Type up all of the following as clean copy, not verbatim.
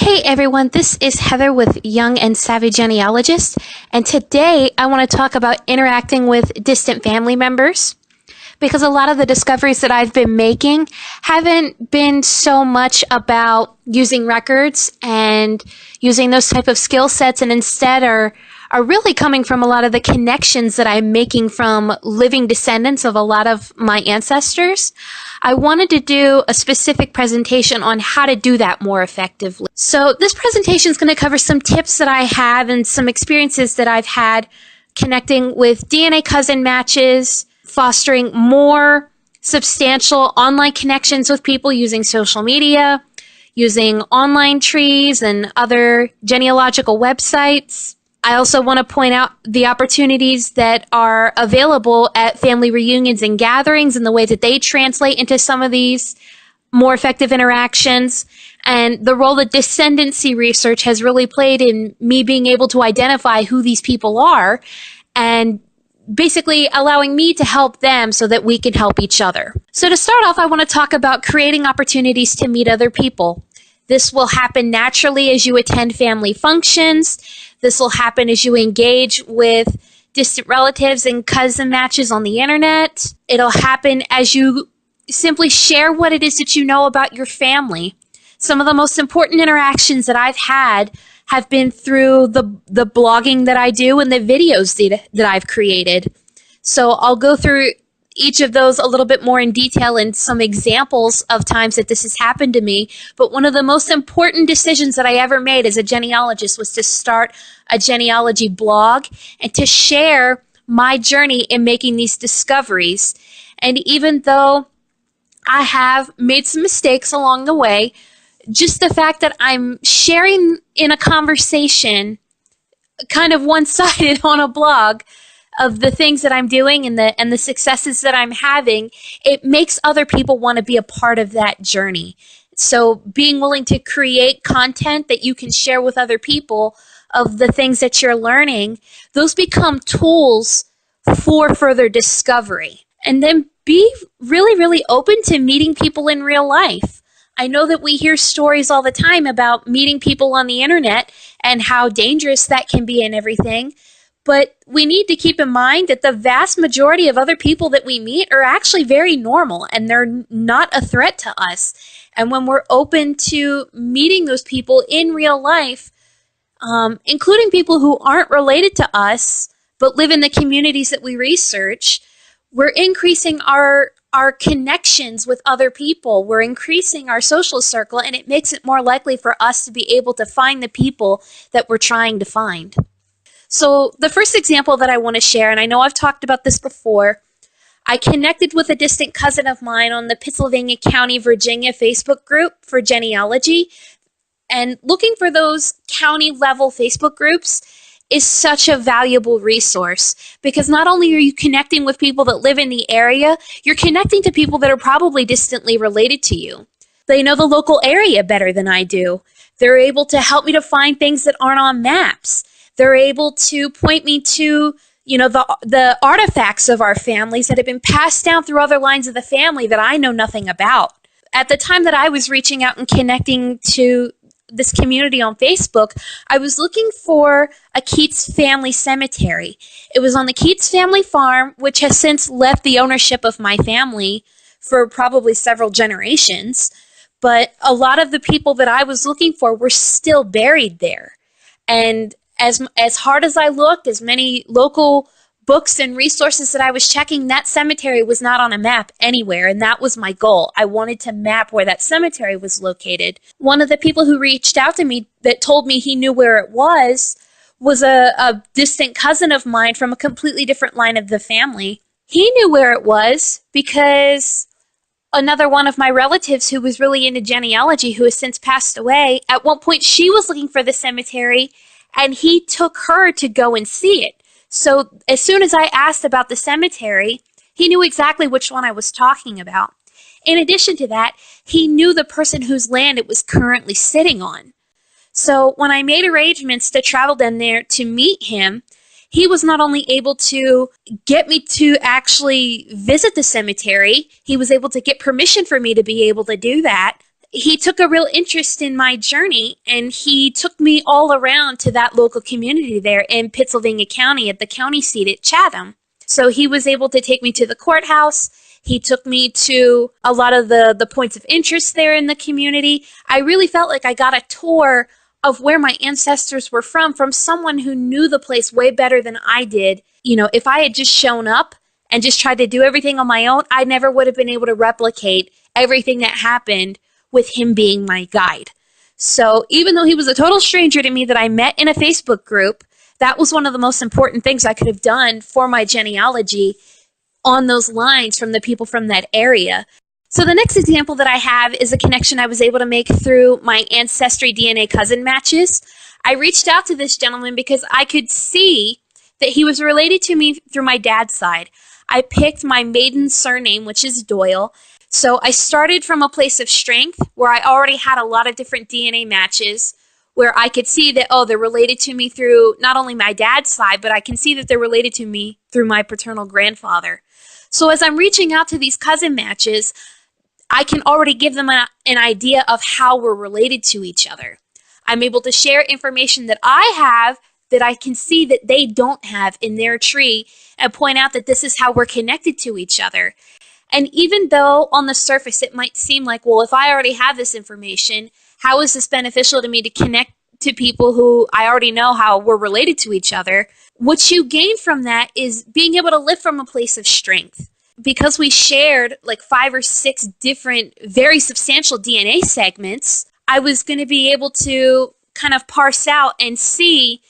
Hey everyone, this is Heather with Young and Savvy Genealogist, and today I want to talk about interacting with distant family members, because a lot of the discoveries that I've been making haven't been so much about using records and using those type of skill sets, and instead are really coming from a lot of the connections that I'm making from living descendants of a lot of my ancestors. I wanted to do a specific presentation on how to do that more effectively. So this presentation is going to cover some tips that I have and some experiences that I've had connecting with DNA cousin matches, fostering more substantial online connections with people using social media, using online trees and other genealogical websites. I also want to point out the opportunities that are available at family reunions and gatherings and the way that they translate into some of these more effective interactions, and the role that descendancy research has really played in me being able to identify who these people are and basically allowing me to help them so that we can help each other. So to start off, I want to talk about creating opportunities to meet other people. This will happen naturally as you attend family functions. This will happen as you engage with distant relatives and cousin matches on the internet. It'll happen as you simply share what it is that you know about your family. Some of the most important interactions that I've had have been through the blogging that I do and the videos that I've created. So I'll go through each of those a little bit more in detail and some examples of times that this has happened to me. But one of the most important decisions that I ever made as a genealogist was to start a genealogy blog and to share my journey in making these discoveries. And even though I have made some mistakes along the way, just the fact that I'm sharing in a conversation, kind of one-sided on a blog, of the things that I'm doing and the successes that I'm having, it makes other people want to be a part of that journey. So being willing to create content that you can share with other people of the things that you're learning, those become tools for further discovery. And then be really, really open to meeting people in real life. I know that we hear stories all the time about meeting people on the internet and how dangerous that can be and everything. But we need to keep in mind that the vast majority of other people that we meet are actually very normal and they're not a threat to us. And when we're open to meeting those people in real life, including people who aren't related to us but live in the communities that we research, we're increasing our connections with other people. We're increasing our social circle, and it makes it more likely for us to be able to find the people that we're trying to find. So the first example that I want to share, and I know I've talked about this before, I connected with a distant cousin of mine on the Pittsylvania County, Virginia Facebook group for genealogy. And looking for those county level Facebook groups is such a valuable resource, because not only are you connecting with people that live in the area, you're connecting to people that are probably distantly related to you. They know the local area better than I do. They're able to help me to find things that aren't on maps. They're able to point me to, the artifacts of our families that have been passed down through other lines of the family that I know nothing about. At the time that I was reaching out and connecting to this community on Facebook, I was looking for a Keats family cemetery. It was on the Keats family farm, which has since left the ownership of my family for probably several generations. But a lot of the people that I was looking for were still buried there. And as hard as I looked, as many local books and resources that I was checking, that cemetery was not on a map anywhere, and that was my goal. I wanted to map where that cemetery was located. One of the people who reached out to me that told me he knew where it was a distant cousin of mine from a completely different line of the family. He knew where it was because another one of my relatives who was really into genealogy, who has since passed away, at one point she was looking for the cemetery, and he took her to go and see it. So as soon as I asked about the cemetery, he knew exactly which one I was talking about. In addition to that, he knew the person whose land it was currently sitting on. So when I made arrangements to travel down there to meet him, he was not only able to get me to actually visit the cemetery, he was able to get permission for me to be able to do that he took a real interest in my journey, and he took me all around to that local community there in Pittsylvania County at the county seat at Chatham. So he was able to take me to the courthouse. He took me to a lot of the points of interest there in the community. I really felt like I got a tour of where my ancestors were from someone who knew the place way better than I did. You know, if I had just shown up and just tried to do everything on my own, I never would have been able to replicate everything that happened with him being my guide. So even though he was a total stranger to me that I met in a Facebook group, that was one of the most important things I could have done for my genealogy on those lines from the people from that area. So the next example that I have is a connection I was able to make through my Ancestry DNA cousin matches. I reached out to this gentleman because I could see that he was related to me through my dad's side. I picked my maiden surname, which is Doyle. So I started from a place of strength where I already had a lot of different DNA matches where I could see that, oh, they're related to me through not only my dad's side, but I can see that they're related to me through my paternal grandfather. So as I'm reaching out to these cousin matches, I can already give them an idea of how we're related to each other. I'm able to share information that I have that I can see that they don't have in their tree and point out that this is how we're connected to each other. And even though on the surface it might seem like, well, if I already have this information, how is this beneficial to me to connect to people who I already know how we're related to each other? What you gain from that is being able to live from a place of strength. Because we shared like 5 or 6 different, very substantial DNA segments, I was going to be able to kind of parse out and see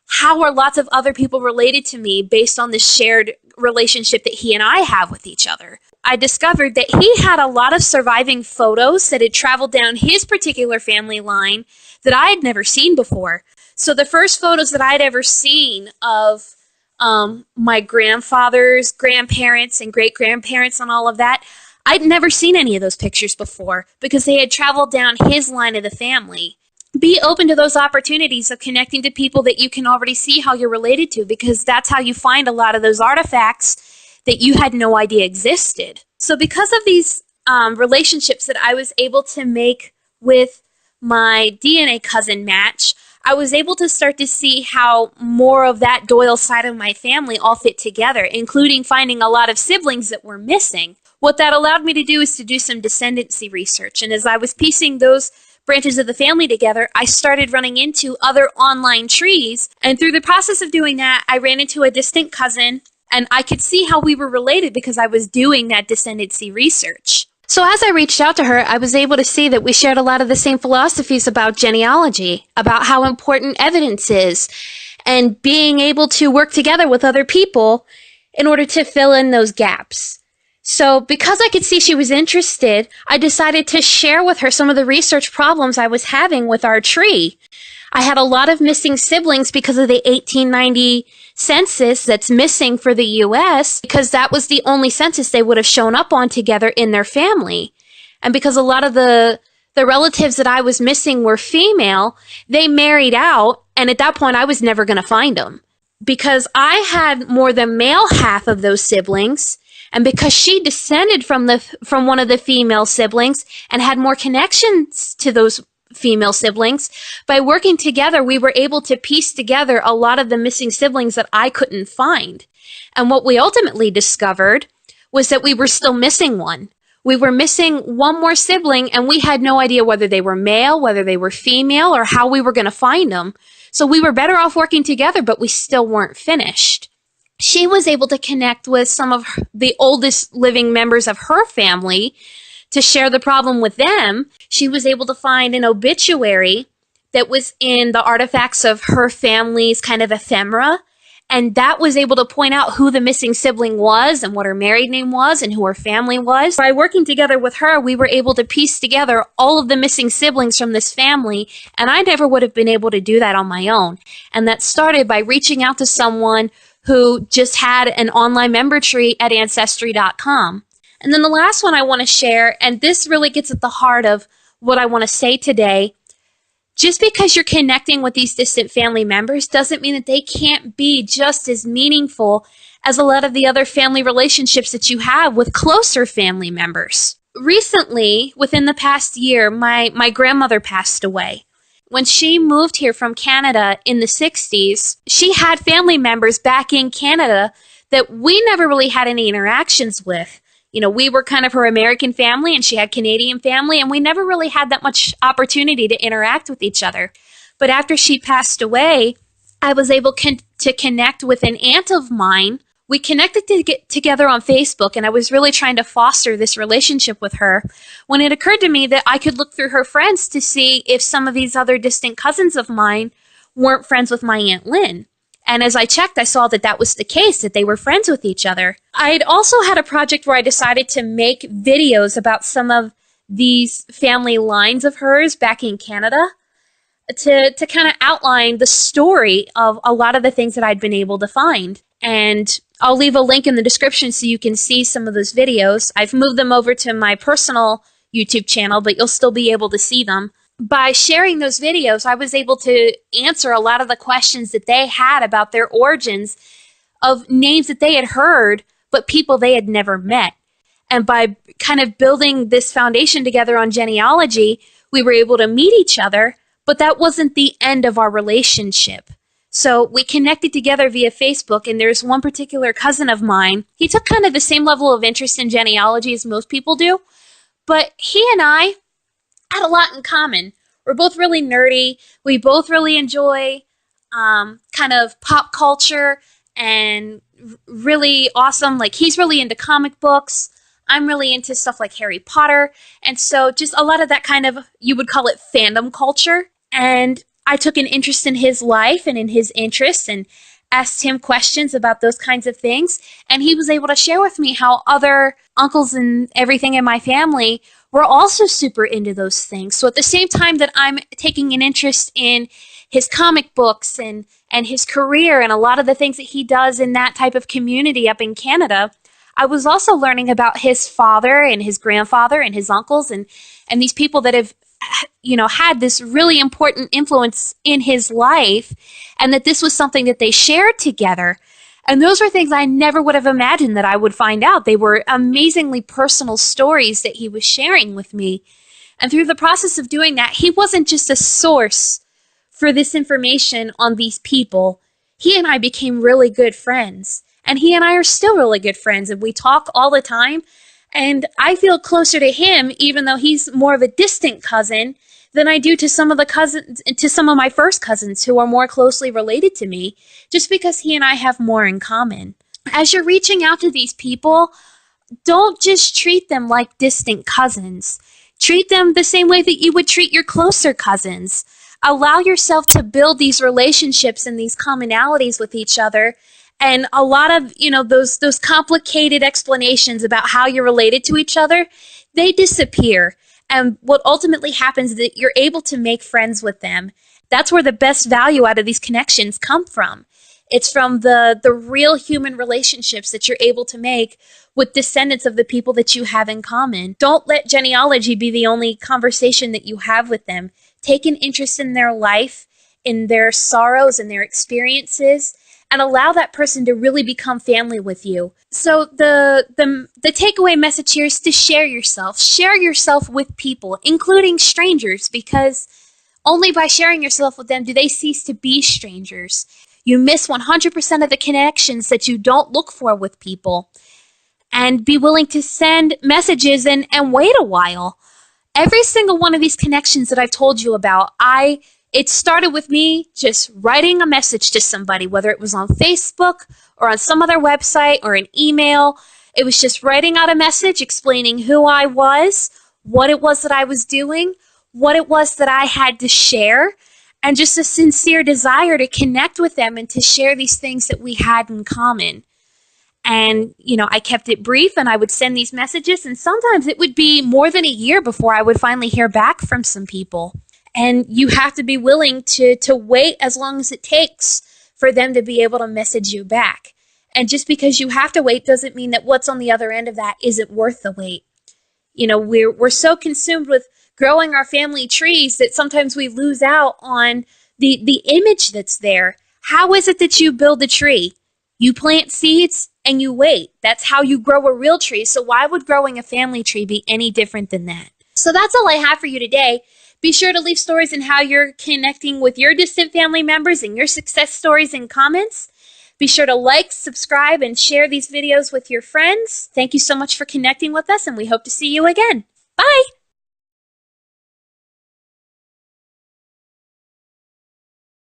how are lots of other people related to me based on the shared relationship that he and I have with each other. I discovered that he had a lot of surviving photos that had traveled down his particular family line that I had never seen before. So the first photos that I'd ever seen of my grandfather's grandparents and great-grandparents and all of that, I'd never seen any of those pictures before because they had traveled down his line of the family. Be open to those opportunities of connecting to people that you can already see how you're related to, because that's how you find a lot of those artifacts that you had no idea existed. So because of these relationships that I was able to make with my DNA cousin match, I was able to start to see how more of that Doyle side of my family all fit together, including finding a lot of siblings that were missing. What that allowed me to do is to do some descendancy research. And as I was piecing those branches of the family together, I started running into other online trees. And through the process of doing that, I ran into a distant cousin, and I could see how we were related because I was doing that descendancy research. So as I reached out to her, I was able to see that we shared a lot of the same philosophies about genealogy, about how important evidence is, and being able to work together with other people in order to fill in those gaps. So because I could see she was interested, I decided to share with her some of the research problems I was having with our tree. I had a lot of missing siblings because of the 1890 census that's missing for the U.S., because that was the only census they would have shown up on together in their family. And because a lot of the relatives that I was missing were female, they married out, and at that point I was never going to find them. Because I had more than male half of those siblings, and because she descended from one of the female siblings and had more connections to those female siblings, by working together, we were able to piece together a lot of the missing siblings that I couldn't find. And what we ultimately discovered was that we were still missing one. We were missing one more sibling, and we had no idea whether they were male, whether they were female, or how we were going to find them. So we were better off working together, but we still weren't finished. She was able to connect with some of the oldest living members of her family to share the problem with them. She was able to find an obituary that was in the artifacts of her family's kind of ephemera, and that was able to point out who the missing sibling was and what her married name was and who her family was. By working together with her, we were able to piece together all of the missing siblings from this family, and I never would have been able to do that on my own. And that started by reaching out to someone who just had an online member tree at Ancestry.com. And then the last one I want to share, and this really gets at the heart of what I want to say today, just because you're connecting with these distant family members doesn't mean that they can't be just as meaningful as a lot of the other family relationships that you have with closer family members. recently, within the past year, my grandmother passed away. When she moved here from Canada in the 60s, she had family members back in Canada that we never really had any interactions with. We were kind of her American family and she had Canadian family, and we never really had that much opportunity to interact with each other. But after she passed away, I was able to connect with an aunt of mine. We connected to get together on Facebook, and I was really trying to foster this relationship with her when it occurred to me that I could look through her friends to see if some of these other distant cousins of mine weren't friends with my Aunt Lynn. And as I checked, I saw that that was the case, that they were friends with each other. I'd also had a project where I decided to make videos about some of these family lines of hers back in Canada to kind of outline the story of a lot of the things that I'd been able to find. And I'll leave a link in the description so you can see some of those videos. I've moved them over to my personal YouTube channel, but you'll still be able to see them. By sharing those videos, I was able to answer a lot of the questions that they had about their origins of names that they had heard, but people they had never met. And by kind of building this foundation together on genealogy, we were able to meet each other, but that wasn't the end of our relationship. So we connected together via Facebook, and there's one particular cousin of mine. He took kind of the same level of interest in genealogy as most people do, but he and I had a lot in common. We're both really nerdy. We both really enjoy kind of pop culture and really awesome. Like, he's really into comic books. I'm really into stuff like Harry Potter. And so just a lot of that kind of, you would call it fandom culture. And I took an interest in his life and in his interests and asked him questions about those kinds of things. And he was able to share with me how other uncles and everything in my family were also super into those things. So at the same time that I'm taking an interest in his comic books and his career and a lot of the things that he does in that type of community up in Canada, I was also learning about his father and his grandfather and his uncles and these people that have had this really important influence in his life, and that this was something that they shared together. And those were things I never would have imagined that I would find out. They were amazingly personal stories that he was sharing with me. And through the process of doing that, he wasn't just a source for this information on these people. He and I became really good friends. And he and I are still really good friends, and we talk all the time. And I feel closer to him, even though he's more of a distant cousin, than I do to some of my first cousins who are more closely related to me, just because he and I have more in common. As you're reaching out to these people, don't just treat them like distant cousins. Treat them the same way that you would treat your closer cousins. Allow yourself to build these relationships and these commonalities with each other. And a lot of, those complicated explanations about how you're related to each other, they disappear. And what ultimately happens is that you're able to make friends with them. That's where the best value out of these connections come from. It's from the real human relationships that you're able to make with descendants of the people that you have in common. Don't let genealogy be the only conversation that you have with them. Take an interest in their life, in their sorrows and their experiences, and allow that person to really become family with you. So the takeaway message here is to share yourself. Share yourself with people, including strangers, because only by sharing yourself with them do they cease to be strangers. You miss 100% of the connections that you don't look for with people. And be willing to send messages and wait a while. Every single one of these connections that I've told you about, it started with me just writing a message to somebody, whether it was on Facebook or on some other website or an email. It was just writing out a message explaining who I was, what it was that I was doing, what it was that I had to share, and just a sincere desire to connect with them and to share these things that we had in common. And, I kept it brief, and I would send these messages, and sometimes it would be more than a year before I would finally hear back from some people. And you have to be willing to wait as long as it takes for them to be able to message you back. And just because you have to wait doesn't mean that what's on the other end of that isn't worth the wait. We're so consumed with growing our family trees that sometimes we lose out on the image that's there. How is it that you build a tree? You plant seeds and you wait. That's how you grow a real tree. So why would growing a family tree be any different than that? So that's all I have for you today. Be sure to leave stories on how you're connecting with your distant family members and your success stories in comments. Be sure to like, subscribe, and share these videos with your friends. Thank you so much for connecting with us, and we hope to see you again. Bye!